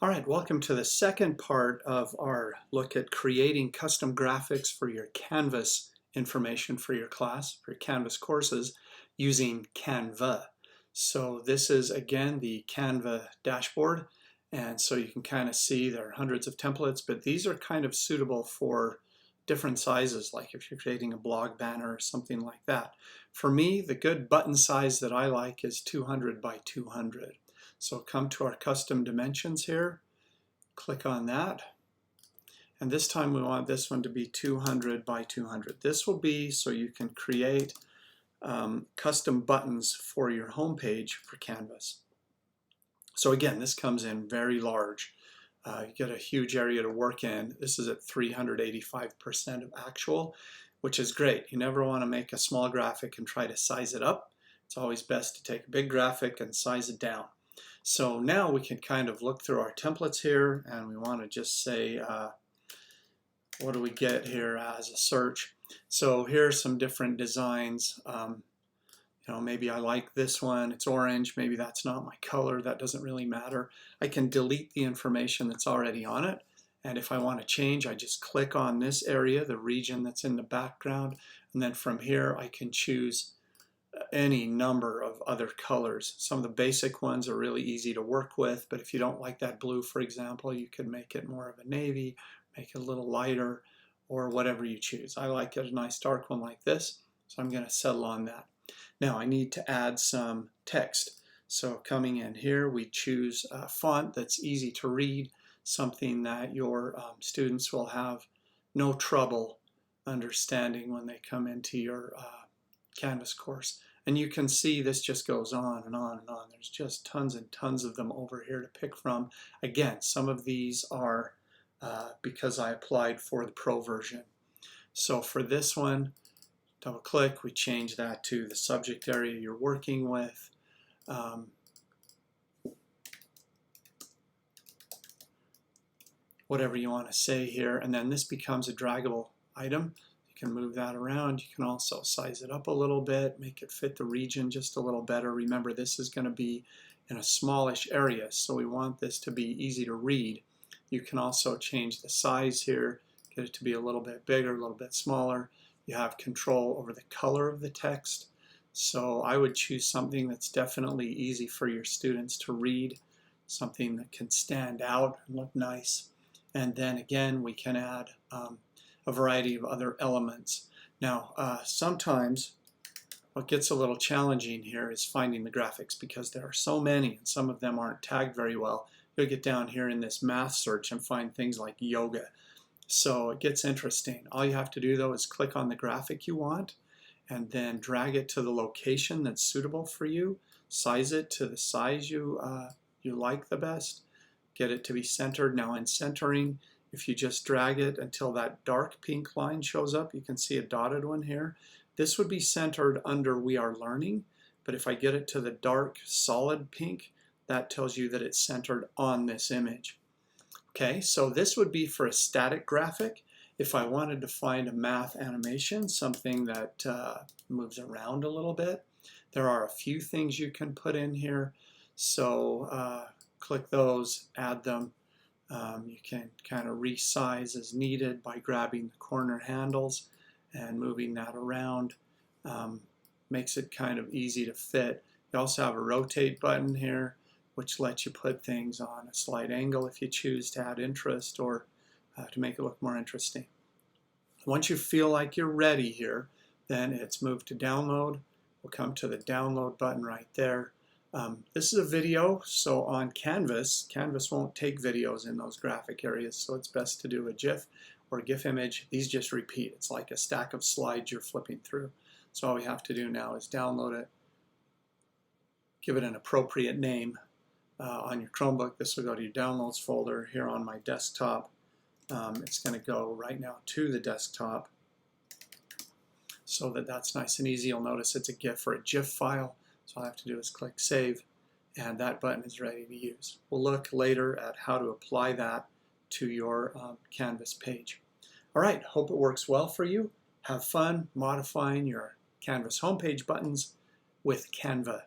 All right, welcome to the second part of our look at creating custom graphics for your Canvas information for your class, for your Canvas courses, using Canva. So this is, again, the Canva dashboard, and so you can kind of see there are hundreds of templates, but these are kind of suitable for different sizes, like if you're creating a blog banner or something like that. For me, the good button size that I like is 200 by 200. So come to our custom dimensions here, click on that, and this time we want this one to be 200 by 200. This will be so you can create custom buttons for your home page for Canvas. So again, this comes in very large. You get a huge area to work in. This is at 385% of actual, which is great. You never want to make a small graphic and try to size it up. It's always best to take a big graphic and size it down. So now we can kind of look through our templates here, and we want to just say, what do we get here as a search? So here are some different designs. Maybe I like this one. It's orange. Maybe that's not my color. That doesn't really matter. I can delete the information that's already on it. And if I want to change, I just click on this area, the region that's in the background. And then from here, I can choose any number of other colors. Some of the basic ones are really easy to work with, but if you don't like that blue, for example, you could make it more of a navy, make it a little lighter, or whatever you choose. I like a nice dark one like this, so I'm going to settle on that. Now I need to add some text. So coming in here, we choose a font that's easy to read, something that your students will have no trouble understanding when they come into your Canvas course. And you can see this just goes on and on and on. There's just tons and tons of them over here to pick from. Again, some of these are because I applied for the Pro version. So for this one, double click, we change that to the subject area you're working with. Whatever you want to say here, and then this becomes a draggable item. You can move that around. You can also size it up a little bit, make it fit the region just a little better. Remember, this is going to be in a smallish area, so we want this to be easy to read. You can also change the size here, get it to be a little bit bigger, a little bit smaller. You have control over the color of the text. So I would choose something that's definitely easy for your students to read, something that can stand out and look nice. And then again, we can add a variety of other elements. Now, sometimes what gets a little challenging here is finding the graphics because there are so many and some of them aren't tagged very well. You'll get down here in this math search and find things like yoga. So it gets interesting. All you have to do though is click on the graphic you want and then drag it to the location that's suitable for you, size it to the size you like the best, get it to be centered. Now in centering, if you just drag it until that dark pink line shows up, you can see a dotted one here. This would be centered under We Are Learning, but if I get it to the dark solid pink, that tells you that it's centered on this image. Okay, so this would be for a static graphic. If I wanted to find a math animation, something that moves around a little bit, there are a few things you can put in here. So click those, add them. You can kind of resize as needed by grabbing the corner handles and moving that around. Makes it kind of easy to fit. You also have a rotate button here, which lets you put things on a slight angle if you choose to add interest or to make it look more interesting. Once you feel like you're ready here, then it's moved to download. We'll come to the download button right there. This is a video, so on Canvas won't take videos in those graphic areas, so it's best to do a GIF or GIF image. These just repeat. It's like a stack of slides you're flipping through. So all we have to do now is download it, give it an appropriate name. On your Chromebook, this will go to your downloads folder. Here on my desktop, it's going to go right now to the desktop so that's nice and easy. You'll notice it's a GIF or a GIF file. So all I have to do is click Save, and that button is ready to use. We'll look later at how to apply that to your Canvas page. All right, hope it works well for you. Have fun modifying your Canvas homepage buttons with Canva